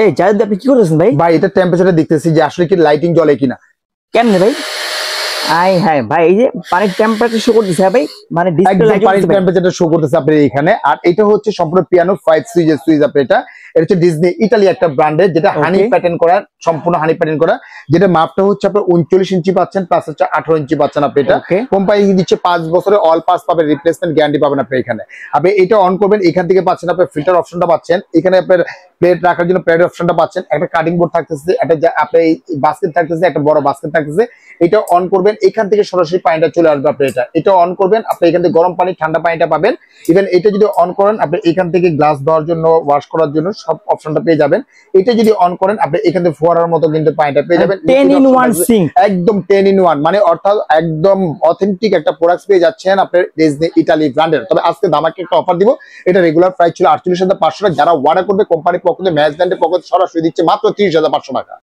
এই জাহিদ আপনি কি করতেছেন ভাই? ভাই এটা টেম্পারেচার দেখতেছি যে আসলে কি লাইটিং জ্বলে কিনা। কেমনে ভাই? আই হ্যাঁ ভাই, এই যে পানির টেম্পারেচার শো করতেছে। হ্যাঁ ভাই, মানে ডিসপ্লে একদম লাইট পানির জ্বলতেছে ভাই। টেম্পারেচারটা শো করতেছে আপনার এখানে। আর এটা হচ্ছে সম্পূর্ণ পিয়ানো 5 সুইচের সুইচ আপনার। এটা হচ্ছে ডিজনি ইতালি একটা ব্র্যান্ডের, যেটা হানি ওকে প্যাটার্ন করা, সম্পূর্ণ হানি প্যাটার্ন করা, যেটা মাপটা হচ্ছে আপনার 39 ইঞ্চি পাচ্ছেন, প্লাস হচ্ছে 18 ইঞ্চি পাচ্ছেন আপনি। এটা ওকে কোম্পানি দিচ্ছে 5 বছরের অল পাস পাবেন, রিপ্লেসমেন্ট গ্যারান্টি পাবেন আপনি এখানে। আপনি এটা অন করবেন, এখান থেকে পাচ্ছেন আপনার ফিল্টার অপশনটা পাচ্ছেন, এখানে আপনার প্লেট রাখার জন্য প্লেট অপশনটা পাচ্ছেন, একটা কাটিং বোর্ড থাকতেছে, একটা আপনার বাস্কেট থাকতেছে, একটা বড় বাস্কেট থাকতেছে। এটা অন করবেন, এখান থেকে সরাসরি পানিটা চলে আসবে আপনার। এটা অন করবেন, আপনি এখান থেকে গরম পানি ঠান্ডা পানিটা পাবেন। ইভেন এটা যদি অন করেন, আপনি এখান থেকে গ্লাস ধোয়ার জন্য, ওয়াশ করার জন্য সব অপশনটা পেয়ে যাবেন। এটা যদি অন করেন, আপনি এখান থেকে ফোয়ারার মতো কিন্তু পানিটা পেয়ে যাবেন। 10 in 1 সিঙ্ক, একদম 10 in 1, মানে অর্থাৎ একদম অথেন্টিক একটা প্রোডাক্ট পেয়ে যাচ্ছেন আপনার ডিজনি ইতালি ব্র্যান্ডের। তবে আজকে ধামাকে একটা অফার দিব। এটা রেগুলার প্রাইস ছিল 48,500 টাকা, যারা অর্ডার করবে কোম্পানির পক্ষ থেকে, ম্যাচ ব্র্যান্ডের পক্ষ থেকে সরাসরি দিচ্ছে মাত্র 30,500 টাকা।